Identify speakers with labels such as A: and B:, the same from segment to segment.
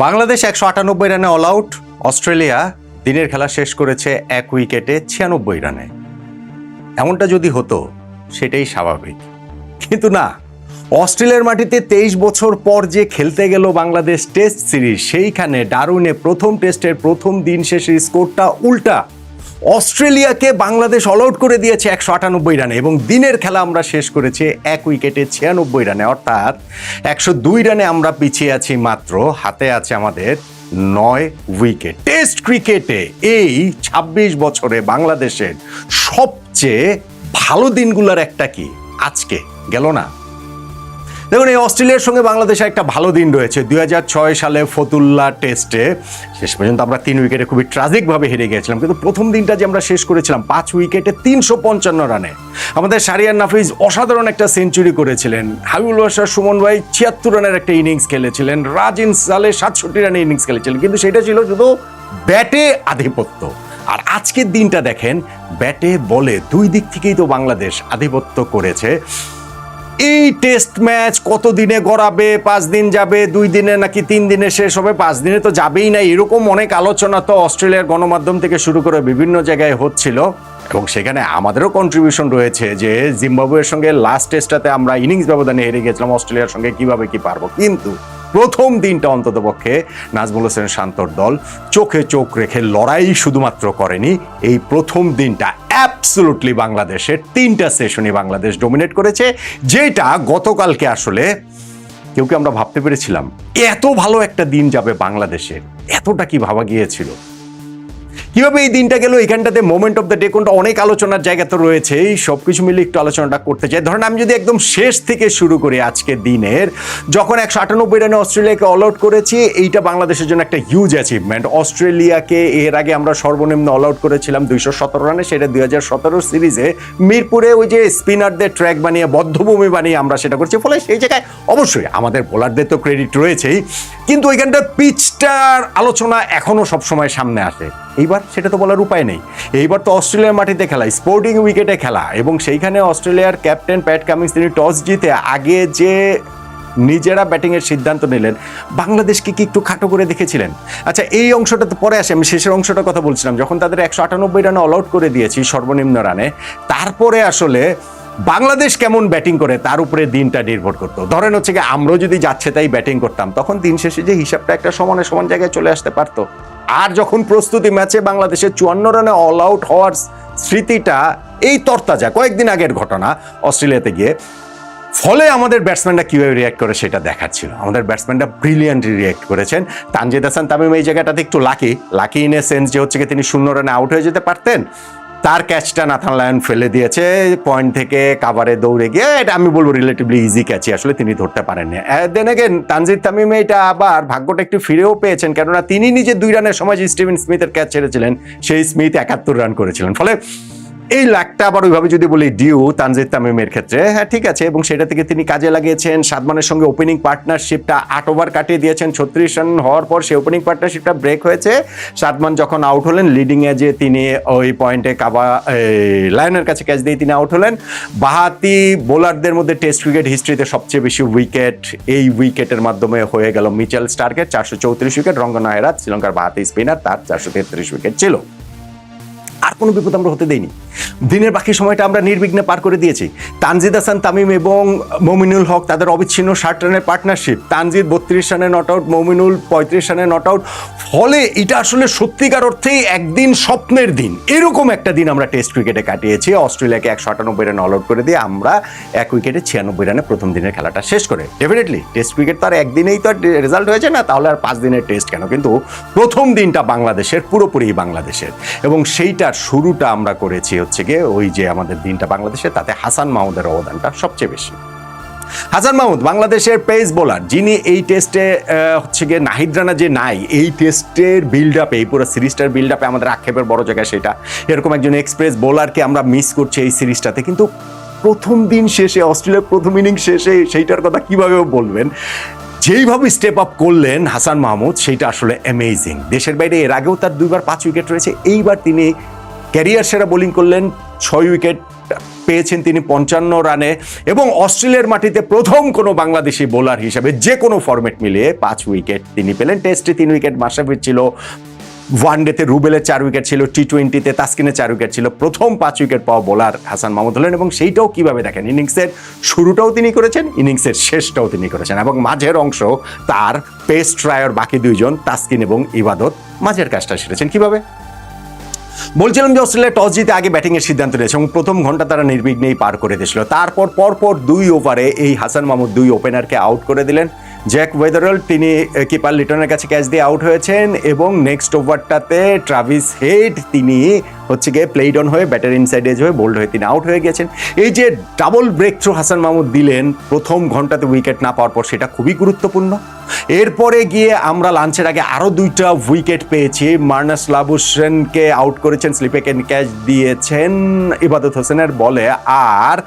A: বাংলাদেশ ১৯৮ রানে all out. Australia দিনের খেলা শেষ করেছে ১ উইকেটে ৯৬ রানে। এমনটা যদি হতো সেটাই স্বাভাবিক, কিন্তু না। অস্ট্রেলিয়ার মাটিতে ২৩ বছর পর যে খেলতে গেল বাংলাদেশ টেস্ট সিরিজ, সেইখানে ডারউইনে প্রথম টেস্টের প্রথম দিন শেষে স্কোরটা উল্টা। অস্ট্রেলিয়াকে বাংলাদেশ অল আউট করে দিয়েছে ১৯৮ রানে এবং দিনের খেলা আমরা শেষ করেছি ১ উইকেটে ৯৬ রানে, অর্থাৎ ১০২ রানে আমরা পিছিয়ে আছি মাত্র। হাতে আছে আমাদের ৯ উইকেট। টেস্ট ক্রিকেটে এই ২৬ বছরে বাংলাদেশের সবচেয়ে ভালো দিনগুলোর একটা কি আজকে গেল না? দেখুন, এই অস্ট্রেলিয়ার সঙ্গে বাংলাদেশের একটা ভালো দিন রয়েছে। ২০০৬ সালে ফতুল্লা টেস্টে শেষ পর্যন্ত আমরা ৩ উইকেটে খুবই ট্র্যাজিকভাবে হেরে গিয়েছিলাম, কিন্তু প্রথম দিনটা যে আমরা শেষ করেছিলাম ৫ উইকেটে ৩৫৫ রানে। আমাদের শাহরিয়ার নাফিজ অসাধারণ একটা সেঞ্চুরি করেছিলেন, হাবিবুল বাশার সুমন ভাই ৭৬ রানের একটা ইনিংস খেলেছিলেন, রাজিন সালে ৬৭ রানের ইনিংস খেলেছিলেন, কিন্তু সেটা ছিল শুধু ব্যাটে আধিপত্য। আর আজকের দিনটা দেখেন, ব্যাটে বলে দুই দিক থেকেই তো বাংলাদেশ আধিপত্য করেছে। এই টেস্ট ম্যাচ কত দিনে গড়াবে? ৫ দিন যাবে, ২ দিনে নাকি ৩ দিনে শেষ হবে? ৫ দিনে তো যাবেই না, এরকম অনেক আলোচনা তো অস্ট্রেলিয়ার গণমাধ্যম থেকে শুরু করে বিভিন্ন জায়গায় হচ্ছিল এবং সেখানে আমাদেরও কন্ট্রিবিউশন রয়েছে যে জিম্বাবুয়ের সঙ্গে লাস্ট টেস্টটাতে আমরা ইনিংস ব্যবধানে হেরে গেছিলাম, অস্ট্রেলিয়ার সঙ্গে কিভাবে কি পারবো। কিন্তু প্রথম দিনটা অন্ততপক্ষে নাজমুল হোসেন শান্তর দল চোখে চোখ রেখে লড়াই শুধুমাত্র করেনি, এই প্রথম দিনটা অ্যাবসলুটলি বাংলাদেশের ৩টা সেশনই বাংলাদেশ ডমিনেট করেছে, যেটা গতকালকে আসলে কেউ কি আমরা ভাবতে পেরেছিলাম এত ভালো একটা দিন যাবে বাংলাদেশের? এতটা কি ভাবা গিয়েছিল? কিভাবে এই দিনটা গেল, এখানটাতে মোমেন্ট অফ দ্য ডে কোনটা, অনেক আলোচনার জায়গা তো রয়েছে। এই সব কিছু মিলে একটু আলোচনাটা করতে চাই। ধরেন আমি যদি একদম শেষ থেকে শুরু করি, আজকের দিনের যখন ১৯৮ রানে অস্ট্রেলিয়াকে অল আউট করেছি, এইটা বাংলাদেশের জন্য একটা হিউজ অ্যাচিভমেন্ট। অস্ট্রেলিয়াকে এর আগে আমরা সর্বনিম্ন অল আউট করেছিলাম ২১৭ রানে, সেটা ২০১৭ সিরিজে মিরপুরে ওই যে স্পিনারদের ট্র্যাক বানিয়ে বদ্ধভূমি বানিয়ে আমরা সেটা করছি। ফলে সেই জায়গায় অবশ্যই আমাদের বোলারদের তো ক্রেডিট রয়েছেই, কিন্তু ওইখানটার পিচটার আলোচনা এখনো সবসময় সামনে আসে। এইবার সেটা তো বলার উপায় নেই। এইবার তো অস্ট্রেলিয়ার মাটিতে খেলা, স্পোর্টিং উইকেটে খেলা, এবং সেইখানে অস্ট্রেলিয়ার ক্যাপ্টেন প্যাট কামিন্স তিনি টস জিতে আগে যে নিজেরা ব্যাটিংয়ের সিদ্ধান্ত নিলেন, বাংলাদেশকে কি একটু খাটো করে দেখেছিলেন? আচ্ছা, এই অংশটা তো পরে আসে, আমি শেষের অংশটার কথা বলছিলাম। যখন তাদের ১৯৮ রানে অল আউট করে দিয়েছি সর্বনিম্ন রানে, তারপরে আসলে বাংলাদেশ কেমন ব্যাটিং করে তার উপরে দিনটা নির্ভর করতো। ধরেন হচ্ছে কি, আমরা যদি যাচ্ছে তাই ব্যাটিং করতাম, তখন দিন শেষে যে হিসাবটা একটা সমান জায়গায় চলে আসতে পারতো। আর যখন প্রস্তুতি ম্যাচে বাংলাদেশের ৫৪ রানে অল আউট হওয়ার স্মৃতিটা এই তরতাজা কয়েকদিন আগের ঘটনা অস্ট্রেলিয়াতে গিয়ে, ফলে আমাদের ব্যাটসম্যানরা কীভাবে রিয়্যাক্ট করে সেটা দেখার ছিল। আমাদের ব্যাটসম্যানরা ব্রিলিয়ান্টলি রিয়্যাক্ট করেছেন। তানজিদ হাসান তামিম এই জায়গাটাতে একটু লাকি ইন এ সেন্স যে হচ্ছে কি তিনি ০ রানে আউট হয়ে যেতে পারতেন, তার ক্যাচটা নাথান লায়ন ফেলে দিয়েছে পয়েন্ট থেকে কাভারে দৌড়ে গিয়ে, এটা আমি বলবো রিলেটিভলি ইজি ক্যাচই, আসলে তিনি ধরতে পারেননি। দেন এগেন তানজিদ তামিম এটা আবার ভাগ্যটা একটু ফিরেও পেয়েছেন, কেননা তিনি নিজে ২ রানের সময় যে স্টিভেন স্মিথের ক্যাচ ছেড়েছিলেন, সেই স্মিথ ৭১ রান করেছিলেন। ফলে এই লাখটা আবার ওইভাবে যদি বলি ডিউ তানজিদ তামিমের ক্ষেত্রে, হ্যাঁ ঠিক আছে, এবং সেটা থেকে তিনি কাজে লাগিয়েছেন। সাদমানের সঙ্গে ওপেনিং পার্টনারশিপটা ৮ ওভার কাটিয়ে দিয়েছেন ৩৬ রান হওয়ার পর, সেই ওপেনিং পার্টনারশিপটা ব্রেক হয়েছে। সাদমান যখন আউট হলেন, লিডিংয়ে যে তিনি ওই পয়েন্টে লায়নের কাছে ক্যাচ দিয়ে তিনি আউট হলেন। বাহাতি বোলারদের মধ্যে টেস্ট ক্রিকেট হিস্ট্রিতে সবচেয়ে বেশি উইকেট এই উইকেটের মাধ্যমে হয়ে গেল মিচেল স্টার্কের ৪৩৪ উইকেট। রঙ্গন হেরাথ শ্রীলঙ্কার বাহাতি স্পিনার, তার ৪৩৩ উইকেট ছিল। আর কোনো বিপদ আমরা হতে দেইনি। দিনের বাকি সময়টা আমরা নির্বিঘ্নে পার করে দিয়েছি। তানজিদ হাসান তামিম এবং মমিনুল হক তাদের অবিচ্ছিন্ন ৬০ রানের পার্টনারশিপ, তানজিদ ৩২ রানে নট আউট, মমিনুল ৩৫ রানে নট আউট। ফলে এটা আসলে সত্যিকার অর্থেই একদিন স্বপ্নের দিন, এরকম একটা দিন আমরা টেস্ট ক্রিকেটে কাটিয়েছি। অস্ট্রেলিয়াকে ১৯৮ রানে অল আউট করে দিয়ে আমরা ১ উইকেটে ৯৬ রানে প্রথম দিনের খেলাটা শেষ করে। ডেফিনেটলি টেস্ট ক্রিকেট তো আর একদিনেই তো রেজাল্ট হয়েছে না, তাহলে আর ৫ দিনের টেস্ট কেন? কিন্তু প্রথম দিনটা বাংলাদেশের, পুরোপুরি বাংলাদেশের, এবং সেইটার শুরুটা আমরা করেছি হচ্ছে গিয়ে ওই যে আমাদের দিনটা বাংলাদেশে, তাতে হাসান মাহমুদের অবদানটা সবচেয়ে বেশি। হাসান মাহমুদ বাংলাদেশের পেস বোলার, যিনি এই টেস্টে হচ্ছে গিয়ে নাহিদ রানা যে নাই, এই টেস্টের বিল্ড আপে, এই পুরো সিরিজটার বিল্ড আপে আমাদের আক্ষেপের বড় জায়গা সেটা। এরকম একজন এক্সপ্রেস বোলারকে আমরা মিস করছি এই সিরিজটাতে, কিন্তু প্রথম দিন শেষে, অস্ট্রেলিয়ার প্রথম ইনিংস শেষে সেইটার কথা কিভাবে বলবেন? যেইভাবে স্টেপ আপ করলেন হাসান মাহমুদ, সেইটা আসলে অ্যামেজিং। দেশের বাইরে এর আগেও তার ২বার ৫ উইকেট রয়েছে, এইবার তিনি ক্যারিয়ার সেরা বোলিং করলেন, 6 উইকেট পেয়েছেন তিনি 55 রানে, এবং অস্ট্রেলিয়ার মাটিতে প্রথম কোনো বাংলাদেশি বোলার হিসেবে যে কোনো ফরম্যাট মিলিয়ে 5 উইকেট তিনি পেলেন। টেস্টে 3 উইকেট মাশরাফির ছিল, ওয়ানডেতে রুবেলের 4 উইকেট ছিল, টি20তে তাসকিনের 4 উইকেট ছিল। প্রথম 5 উইকেট পাওয়া বোলার হাসান মাহমুদ হলেন, এবং সেইটাও কিভাবে দেখেন, ইনিংসের শুরুটাও তিনি করেছেন, ইনিংসের শেষটাও তিনি করেছেন, এবং মাঝের অংশ তার পেস ট্রায়ার বাকি দুইজন তাসকিন এবং ইবাদত মাঝের কাজটা সেরেছেন। কিভাবে বলছিলাম যে অস্ট্রেলিয়া টস জিতে আগে ব্যাটিংয়ের সিদ্ধান্ত নিয়েছে এবং প্রথম ঘন্টা তারা নির্বিঘ্নেই পার করে দিয়েছিল। তারপর পরপর 2 ওভারে এই হাসান মাহমুদ 2 ওপেনারকে আউট করে দিলেন। জ্যাক ওয়েদারল তিনি কিপার লিটনের কাছে ক্যাচ দিয়ে আউট হয়েছেন, এবং নেক্সট ওভারটাতে ট্রাভিস হেড তিনি হচ্ছে গিয়ে প্লেড অন হয়ে ব্যাটার ইনসাইড এজ হয়ে বোল্ড হয়ে তিনি আউট হয়ে গেছেন। এই যে double breakthrough Hasan Mahmud দিলেন প্রথম ঘন্টাতে উইকেট না পাওয়ার পর, সেটা খুবই গুরুত্বপূর্ণ। এরপরে গিয়ে আমরা লাঞ্চের আগে আরও 2টা উইকেট পেয়েছি। মার্নাস লাবুসেনকে আউট করেছেন, স্লিপে ক্যাচ দিয়েছেন ইবাদত হোসেনের বলে, আর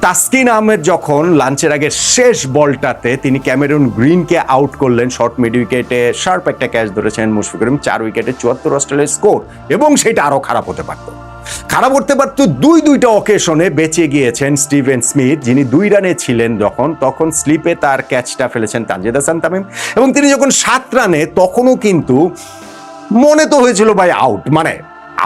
A: তাসকিন আহমেদ যখন লাঞ্চের আগের শেষ বলটাতে তিনি ক্যামেরুন গ্রিনকে আউট করলেন শর্ট মিড উইকেটে, শার্প একটা ক্যাচ ধরেছেন মুশফিকুর রহিম, 4 উইকেটে 74 অস্ট্রেলিয়ার স্কোর, এবং সেটা আরও খারাপ হতে পারত। দুইটা অকেশনে বেঁচে গিয়েছেন স্টিভেন স্মিথ, যিনি 2 রানে ছিলেন তখন স্লিপে তার ক্যাচটা ফেলেছেন তানজিদ হাসান তামিম, এবং তিনি যখন 7 রানে তখনও কিন্তু মনে তো হয়েছিল ভাই আউট, মানে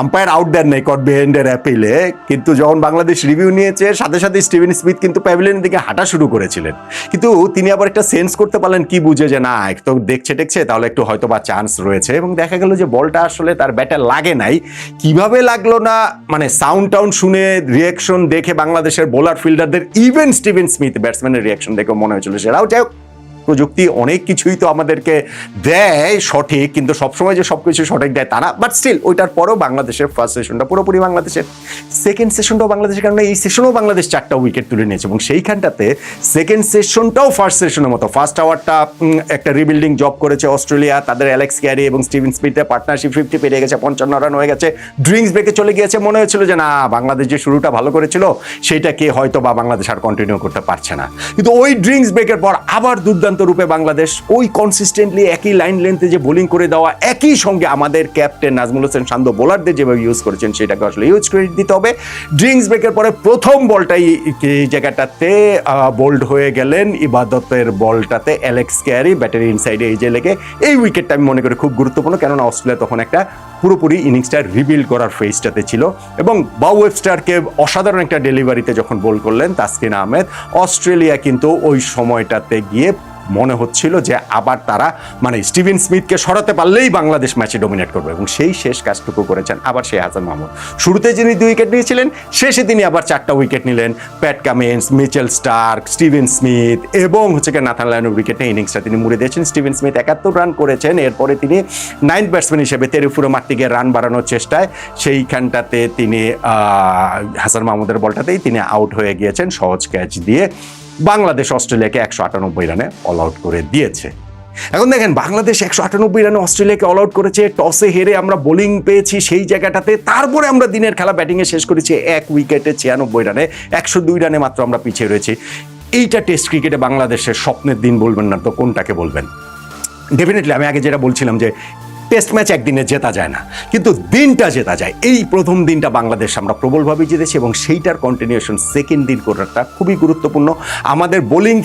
A: আম্পায়ার আউট দেন নাই কট বিহাইন্ডের অ্যাপিলে, কিন্তু যখন বাংলাদেশ রিভিউ নিয়েছে সাথে সাথে স্টিভেন স্মিথ কিন্তু প্যাভিলিয়নের দিকে হাঁটা শুরু করেছিলেন, কিন্তু তিনি আবার একটা সেন্স করতে পারলেন কি বুঝে যে না একটু দেখছে তাহলে একটু হয়তো বা চান্স রয়েছে, এবং দেখা গেল যে বলটা আসলে তার ব্যাটে লাগে নাই। কিভাবে লাগলো না, মানে সাউন্ড টাউন শুনে রিয়াকশন দেখে বাংলাদেশের বোলার ফিল্ডারদের, ইভেন স্টিভেন স্মিথ ব্যাটসম্যানের রিয়াকশন দেখে মনে হয়েছিল সেটাও যাই হোক। প্রযুক্তি অনেক কিছুই তো আমাদেরকে দেয় সঠিক, কিন্তু সবসময় যে সবকিছু সঠিক দেয় তা না, বাট স্টিল ওইটার পরেও বাংলাদেশের ফার্স্ট সেশনটা পুরোপুরি বাংলাদেশের, সেকেন্ড সেশনটাও বাংলাদেশের, কারণে এই সেশনেও বাংলাদেশ 4টা উইকেট তুলে নিয়েছে, এবং সেইখানটাতে সেকেন্ড সেশনটাও ফার্স্ট সেশনের মতো। ফার্স্ট আওয়ারটা একটা রিবিল্ডিং জব করেছে অস্ট্রেলিয়া, তাদের অ্যালেক্স ক্যারি এবং স্টিভেন স্মিথের পার্টনারশিপ 50 পেরিয়ে গেছে, 55 রান হয়ে গেছে, ড্রিঙ্কস ব্রেকে চলে গিয়েছে। মনে হয়েছিল যে না বাংলাদেশ যে শুরুটা ভালো করেছিল সেইটাকে হয়তো বা বাংলাদেশ আর কন্টিনিউ করতে পারছে না, কিন্তু ওই ড্রিঙ্কস ব্রেকের পর আবার দুর্দান্ত রূপে বাংলাদেশ ওই কনসিস্টেন্টলি একই লাইন লেন্থে যে বোলিং করে দেওয়া, একই সঙ্গে আমাদের ক্যাপ্টেন নাজমুল হোসেন শান্ত বোলারদের যেভাবে ইউজ করেছেন সেটাকে আসলে ইউজ ক্রেডিট দিতে হবে। ড্রিঙ্কস ব্রেকের পরে প্রথম বলটাই এই জায়গাটাতে বোল্ড হয়ে গেলেন, ইবাদতের বলটাতে অ্যালেক্স ক্যারি ব্যাটারি ইনসাইডে এই যে লেগে, এই উইকেটটা আমি মনে করি খুব গুরুত্বপূর্ণ, কেননা অস্ট্রেলিয়া তখন একটা পুরোপুরি ইনিংসটা রিবিল্ড করার ফেজটাতে ছিল, এবং বাউ ওয়েবস্টারকে অসাধারণ একটা ডেলিভারিতে যখন বোল করলেন তাসকিন আহমেদ, অস্ট্রেলিয়া কিন্তু ওই সময়টাতে গিয়ে মনে হচ্ছিল যে আবার তারা মানে স্টিভেন স্মিথকে সরাতে পারলেই বাংলাদেশ ম্যাচে ডমিনেট করবে, এবং সেই শেষ কাজটুকু করেছেন আবার সেই হাসান মাহমুদ। শুরুতে যিনি 2 উইকেট নিয়েছিলেন, শেষে তিনি আবার 4টা উইকেট নিলেন, Pat Cummins, Mitchell Starc, Steven Smith এবং হচ্ছে নাথান লায়নের উইকেটে ইনিংসটা তিনি মুড়ে দিয়েছেন। স্টিভেন স্মিথ 71 রান করেছেন, এরপরে তিনি 9th ব্যাটসম্যান হিসেবে তেরিফুরে মারতে গিয়ে রান বাড়ানোর চেষ্টায় সেইখানটাতে তিনি হাসান মাহমুদের বলটাতেই তিনি আউট হয়ে গিয়েছেন সহজ ক্যাচ দিয়ে। বাংলাদেশ অস্ট্রেলিয়াকে 198 রানে অল আউট করে দিয়েছে। এখন দেখেন বাংলাদেশ 198 রানে অস্ট্রেলিয়াকে অল আউট করেছে, টসে হেরে আমরা বোলিং পেয়েছি সেই জায়গাটাতে, তারপরে আমরা দিনের খেলা ব্যাটিংয়ে শেষ করেছি 1 উইকেটে 96 রানে, 102 রানে মাত্র আমরা পিছিয়ে রয়েছি। এইটা টেস্ট ক্রিকেটে বাংলাদেশের স্বপ্নের দিন বলবেন না তো কোনটাকে বলবেন? ডেফিনেটলি আমি আগে যেটা বলছিলাম যে টেস্ট ম্যাচ একদিনে জেতা যায় না, কিন্তু দিনটা জেতা যায়। এই প্রথম দিনটা বাংলাদেশ আমরা প্রবলভাবে জিতেছি, এবং সেইটার কন্টিনিউশন সেকেন্ড দিন করাটা খুবই গুরুত্বপূর্ণ। আমাদের বোলিং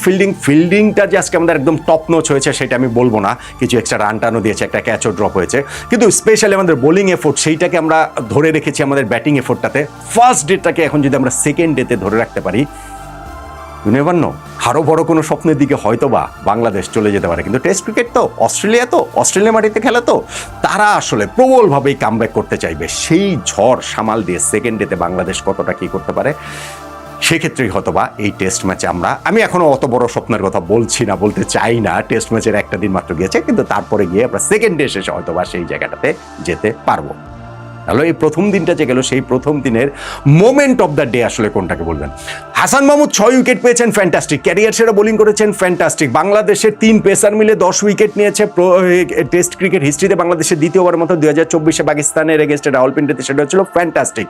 A: ফিল্ডিংটা যে আজকে আমাদের একদম টপ নোচ হয়েছে সেটা আমি বলবো না, কিছু এক্সট্রা রান টানও দিয়েছে, একটা ক্যাচও ড্রপ হয়েছে, কিন্তু স্পেশালি আমাদের বোলিং এফোর্ট সেইটাকে আমরা ধরে রেখেছি আমাদের ব্যাটিং এফোর্টটাতে। ফার্স্ট ডেটাকে এখন যদি আমরা সেকেন্ড ডেতে ধরে রাখতে পারি, নেভার নো, আরও বড় কোনো স্বপ্নের দিকে হয়তো বা বাংলাদেশ চলে যেতে পারে। কিন্তু টেস্ট ক্রিকেট তো, অস্ট্রেলিয়া মাটিতে খেলা তো, তারা আসলে প্রবলভাবেই কামব্যাক করতে চাইবে। সেই ঝড় সামাল দিয়ে সেকেন্ড ডেতে বাংলাদেশ কতটা কী করতে পারে, সেক্ষেত্রেই হয়তো বা এই টেস্ট ম্যাচে আমি এখনও অত বড় স্বপ্নের কথা বলতে চাই না। টেস্ট ম্যাচের একটা দিন মাত্র গিয়েছে, কিন্তু তারপরে গিয়ে আমরা সেকেন্ড ডে শেষে হয়তো বা সেই জায়গাটাতে যেতে পারবো। তাহলে এই প্রথম দিনটা যে গেল, সেই প্রথম দিনের মোমেন্ট অফ দ্য ডে আসলে কোনটাকে বলবেন? হাসান মাহমুদ 6 উইকেট পেয়েছেন, ফ্যান্টাস্টিক। ক্যারিয়ার সেরা বোলিং করেছেন, ফ্যান্টাস্টিক। বাংলাদেশের 3 পেসার মিলে 10 উইকেট নিয়েছে। টেস্ট ক্রিকেট হিস্ট্রিতে বাংলাদেশের দ্বিতীয়বার মতো 2024-এ পাকিস্তানের এগেইনস্টে রাওয়ালপিন্ডিতে সেটা হচ্ছিল ফ্যান্টাস্টিক।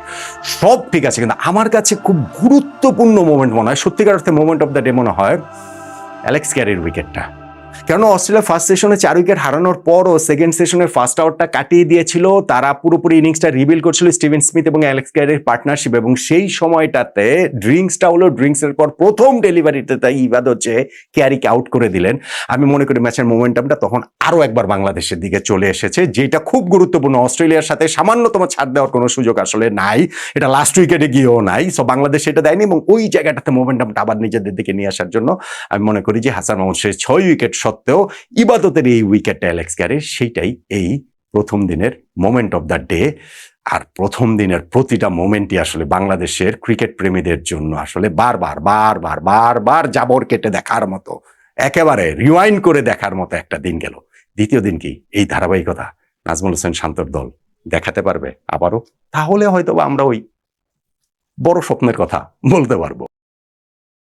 A: সব ঠিক আছে, কিন্তু আমার কাছে খুব গুরুত্বপূর্ণ মোমেন্ট মনে হয়, সত্যিকার অর্থে মোমেন্ট অফ দ্য ডে মনে হয় অ্যালেক্স ক্যারির উইকেটটা। কেন অস্ট্রেলিয়া ফার্স্ট সেশনে 4 উইকেট হারানোর পরও সেকেন্ড সেশনের ফার্স্ট আওয়ারটা কাটিয়ে দিয়েছিল, তারা পুরোপুরি ইনিংসটা রিবিল করছিল স্টিভেন স্মিথ এবং অ্যালেক্স ক্যারির পার্টনারশিপ, এবং সেই সময়টাতে ড্রিঙ্কসটা হলো, ড্রিঙ্কসের পর প্রথম ডেলিভারিতে তাই ইবাদ হচ্ছে ক্যারিকে আউট করে দিলেন। আমি মনে করি ম্যাচের মোমেন্টামটা তখন আরো একবার বাংলাদেশের দিকে চলে এসেছে, যেটা খুব গুরুত্বপূর্ণ। অস্ট্রেলিয়ার সাথে সামান্যতম ছাড় দেওয়ার কোনো সুযোগ আসলে নাই, এটা লাস্ট উইকেটে গিয়েও নাই। সো বাংলাদেশ এটা দেয়নি, এবং ওই জায়গাটাতে মোমেন্টামটা আবার নিজেদের দিকে নিয়ে আসার জন্য আমি মনে করি যে হাসান মাহমুদ শেষ 6 উইকেট সত্ত্বেও ইবাদতের এই উইকেটটা অ্যালেক্স ক্যারির, সেইটাই এই প্রথম দিনের মোমেন্ট অফ দ্য ডে। আর প্রথম দিনের প্রতিটা মোমেন্টই আসলে বাংলাদেশের ক্রিকেট প্রেমীদের জন্য আসলে বারবার বারবার বারবার জাবর কেটে দেখার মতো, একেবারে রিওয়াইন্ড করে দেখার মতো একটা দিন গেল। দ্বিতীয় দিন কি এই ধারাবাহিকতা নাজমুল হোসেন শান্তর দল দেখাতে পারবে আবারও? তাহলে হয়তো আমরা ওই বড় স্বপ্নের কথা বলতে পারবো।